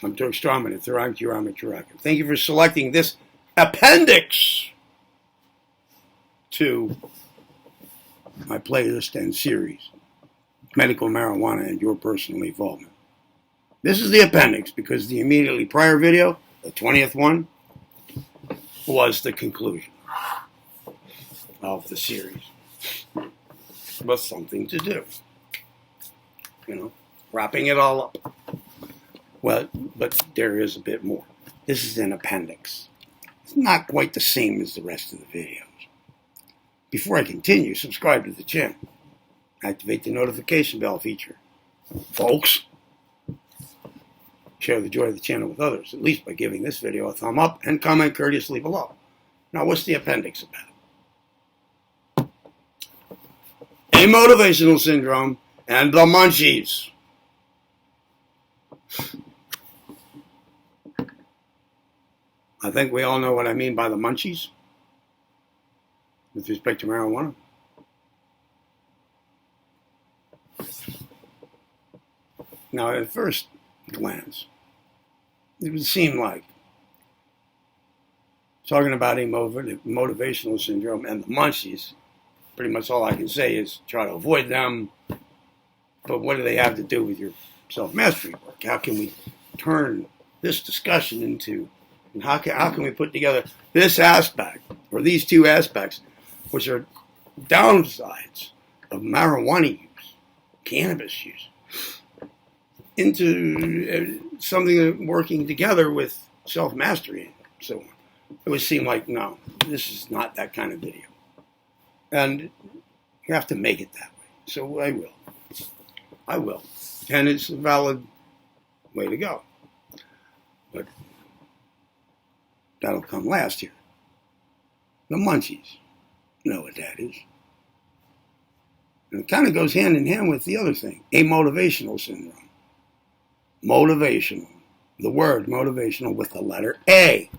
I'm Turk Strawman at Thank you for selecting this appendix to my playlist and series, Medical Marijuana and Your Personal Evolvement. This is the appendix because the immediately prior video, the 20th one, was the conclusion of the series. With something to do. Wrapping it all up. Well, but there is a bit more. This is an appendix. It's not quite the same as the rest of the videos. Before I continue, subscribe to the channel. Activate the notification bell feature. Folks, share the joy of the channel with others, at least by giving this video a thumb up and comment courteously below. Now, what's the appendix about? A motivational syndrome and the munchies. I think we all know what I mean by the munchies with respect to marijuana. Now, at first glance, it would seem like talking about a motivational syndrome and the munchies, pretty much all I can say is try to avoid them. But what do they have to do with your self-mastery work? How can we turn this discussion into, and how can we put together this aspect, or these two aspects, which are downsides of marijuana use, cannabis use, into something working together with self-mastery and so on? It would seem like, no, this is not that kind of video. And you have to make it that way. So I will. And it's a valid way to go. But that'll come last here. The munchies. You know what that is. And it kind of goes hand in hand with the other thing. A motivational syndrome. Motivational. The word motivational with the letter A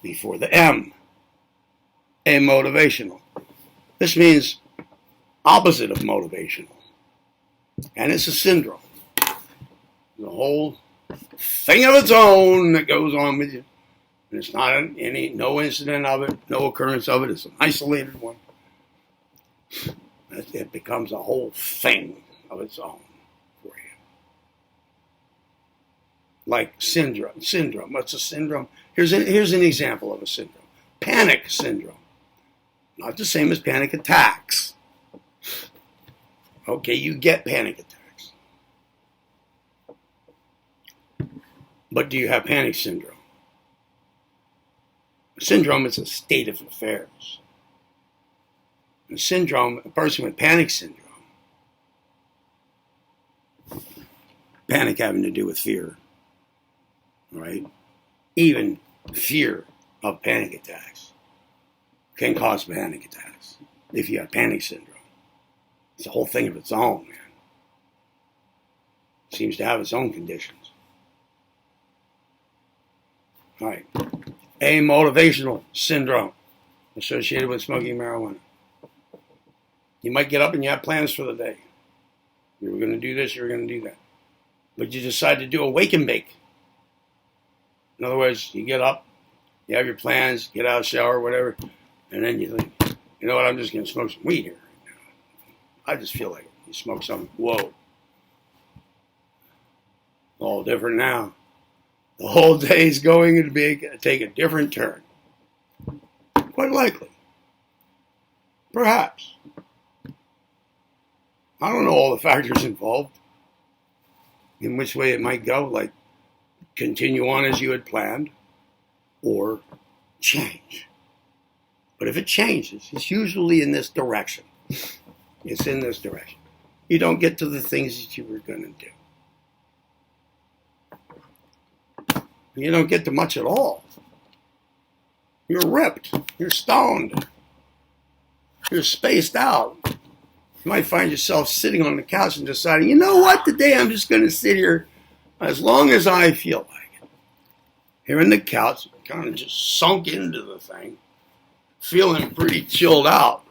before the M. Amotivational. This means opposite of motivational. And it's a syndrome. The whole thing of its own that goes on with you. And it's not no incident of it, no occurrence of it. It's an isolated one. It becomes a whole thing of its own for you. Like syndrome. What's a syndrome? Here's an example of a syndrome. Panic syndrome. Not the same as panic attacks. Okay, you get panic attacks. But do you have panic syndrome? Syndrome is a state of affairs. A person with panic syndrome, panic having to do with fear, right? Even fear of panic attacks can cause panic attacks if you have panic syndrome. It's a whole thing of its own, man. It seems to have its own conditions. All right. Amotivational syndrome associated with smoking marijuana. You might get up and you have plans for the day. You were going to do this, you were going to do that. But you decide to do a wake and bake. In other words, you get up, you have your plans, get out of the shower, whatever, and then you think, you know what, I'm just going to smoke some weed here. I just feel like it. You smoke something, whoa. All different now. The whole day is going to take a different turn. Quite likely. Perhaps. I don't know all the factors involved. In which way it might go, like continue on as you had planned, or change. But if it changes, it's usually in this direction. It's in this direction. You don't get to the things that you were going to do. You don't get to much at all. You're ripped. You're stoned. You're spaced out. You might find yourself sitting on the couch and deciding, you know what, today I'm just going to sit here as long as I feel like it. Here on the couch, kind of just sunk into the thing, feeling pretty chilled out.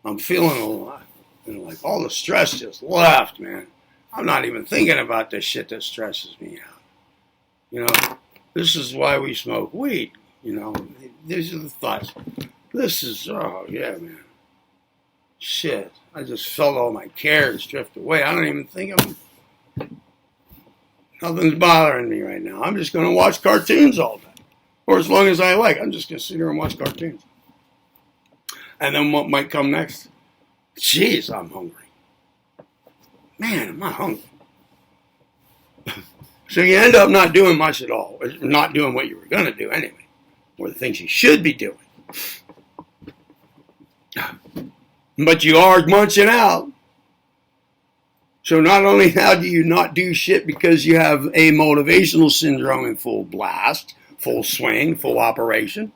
I'm feeling a lot. Like all the stress just left, man. I'm not even thinking about this shit that stresses me out. You know, this is why we smoke weed. You know, these are the thoughts. This is, oh, yeah, man. Shit. I just felt all my cares drift away. I don't even think of them. Nothing's bothering me right now. I'm just going to watch cartoons all day. Or as long as I like. I'm just going to sit here and watch cartoons. And then what might come next? Jeez, I'm hungry. Man, am I hungry. So you end up not doing much at all. Not doing what you were going to do anyway. Or the things you should be doing. But you are munching out. So not only now do you not do shit because you have a motivational syndrome in full blast, full swing, full operation,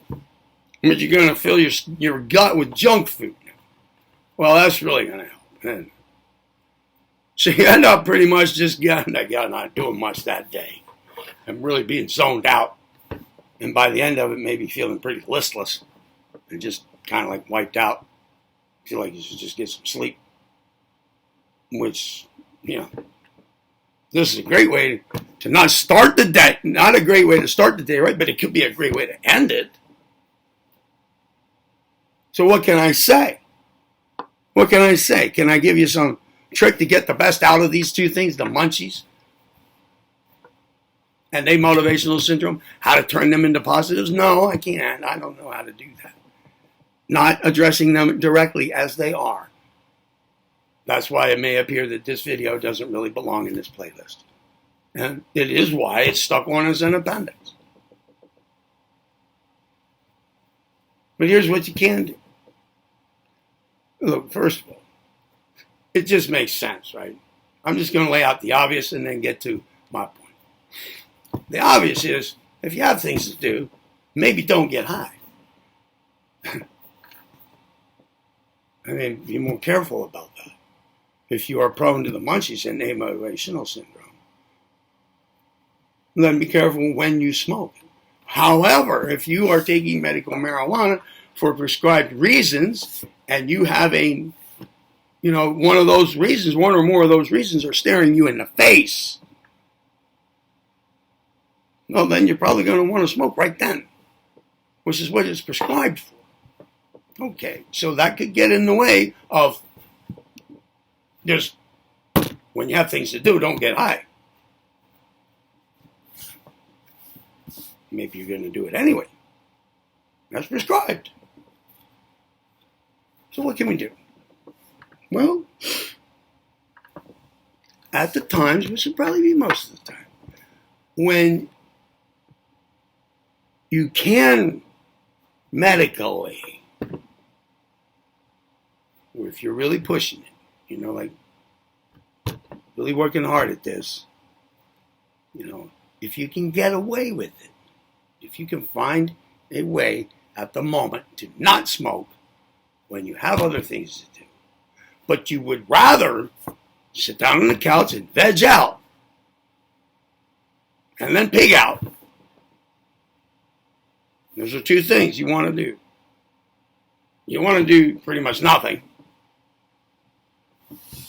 but you're going to fill your gut with junk food. Well, that's really going to help. And so you end up pretty much just not doing much that day and really being zoned out. And by the end of it, maybe feeling pretty listless and just kind of like wiped out. Feel like you should just get some sleep. Which, you know, this is a great way to not start the day. Not a great way to start the day, right? But it could be a great way to end it. So what can I say? What can I say? Can I give you some trick to get the best out of these two things, the munchies and a motivational syndrome? How to turn them into positives? No, I can't. I don't know how to do that. Not addressing them directly as they are. That's why it may appear that this video doesn't really belong in this playlist. And it is why it's stuck on as an appendix. But here's what you can do. Look, first of all, it just makes sense, right? I'm just going to lay out the obvious and then get to my point. The obvious is, if you have things to do, maybe don't get high. I mean, be more careful about that. If you are prone to the munchies and amotivational syndrome, then be careful when you smoke. However, if you are taking medical marijuana for prescribed reasons, and you have one of those reasons, one or more of those reasons are staring you in the face, well, then you're probably going to want to smoke right then, which is what it's prescribed for. Okay, so that could get in the way of just, when you have things to do, don't get high. Maybe you're going to do it anyway. That's prescribed. So what can we do? Well, at the times, which would probably be most of the time, when you can medically, or if you're really pushing it, like really working hard at this, if you can get away with it, if you can find a way at the moment to not smoke when you have other things to do, but you would rather sit down on the couch and veg out and then pig out. Those are two things you want to do. You want to do pretty much nothing,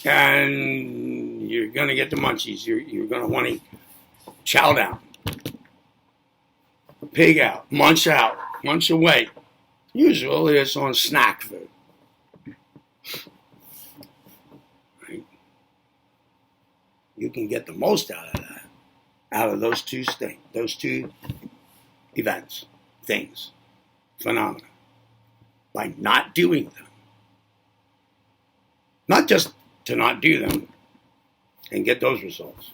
and you're going to get the munchies. You're going to want to chow down, pig out, munch away. Usually it's on snack food. Right? You can get the most out of that, out of those two events, things, phenomena, by not doing them. Not just to not do them and get those results,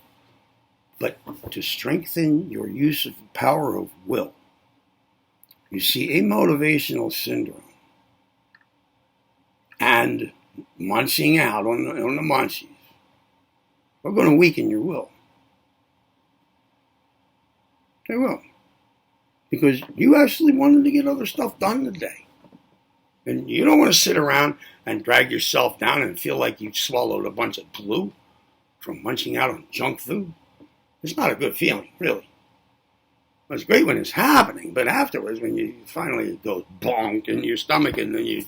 but to strengthen your use of the power of will. You see, a motivational syndrome and munching out on the munchies are going to weaken your will. They will. Because you actually wanted to get other stuff done today. And you don't want to sit around and drag yourself down and feel like you swallowed a bunch of glue from munching out on junk food. It's not a good feeling, really. It's great when it's happening, but afterwards, when you finally go bonk in your stomach and then you,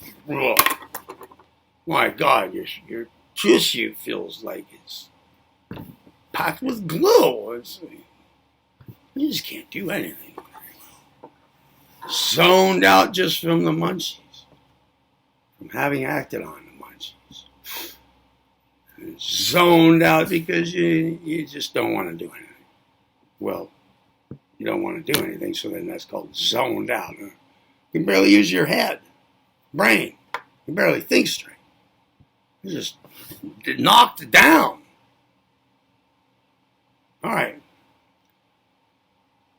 my God, your tissue feels like it's packed with glue. You just can't do anything. Zoned out just from the munchies, from having acted on the munchies. Zoned out because you just don't want to do anything. Well, you don't want to do anything, so then that's called zoned out. You can barely use your head, brain. You can barely think straight. You just knocked down. All right.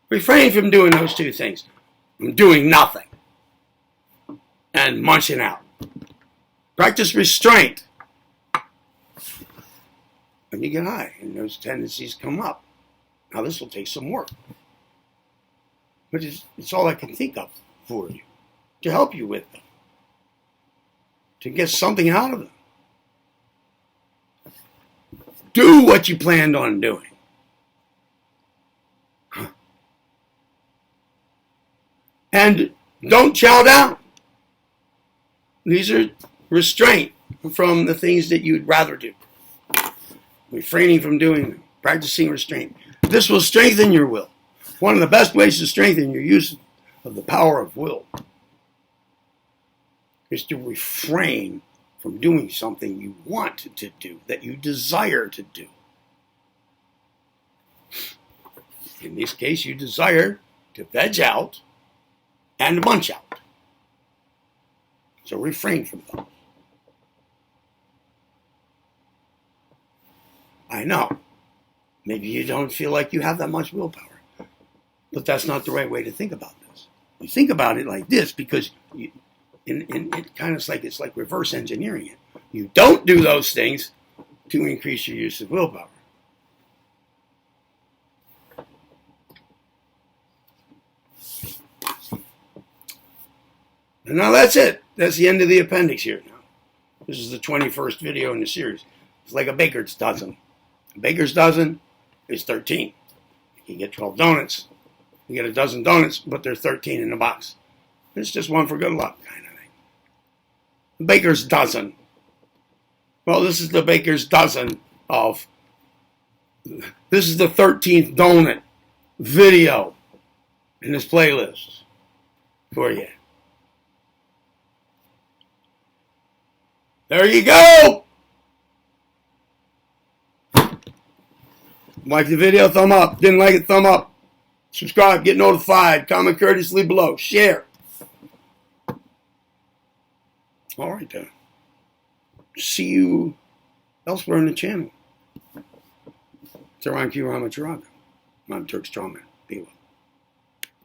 Refrain from doing those two things. From doing nothing and munching out. Practice restraint. When you get high and those tendencies come up. Now this will take some work. But it's all I can think of for you. To help you with them. To get something out of them. Do what you planned on doing. And don't chow down. These are restraint from the things that you'd rather do. Refraining from doing them. Practicing restraint. This will strengthen your will. One of the best ways to strengthen your use of the power of will is to refrain from doing something you want to do, that you desire to do. In this case, you desire to veg out and munch out. So refrain from those. I know. Maybe you don't feel like you have that much willpower. But that's not the right way to think about this. You think about it like this because it kind of it's like reverse engineering it. You don't do those things to increase your use of willpower. And now that's it. That's the end of the appendix here now. This is the 21st video in the series. It's like a baker's dozen. A baker's dozen is 13. You get 12 donuts. You get a dozen donuts, but there's 13 in the box. It's just one for good luck kind of thing. The baker's dozen. Well, this is the baker's dozen of... This is the 13th donut video in this playlist for you. There you go. Like the video, thumb up. Didn't like it, thumb up. Subscribe, get notified. Comment courteously below. Share. All right, then. See you elsewhere in the channel. Taranki Ramacharaka. I'm Turk Strawman. Be well.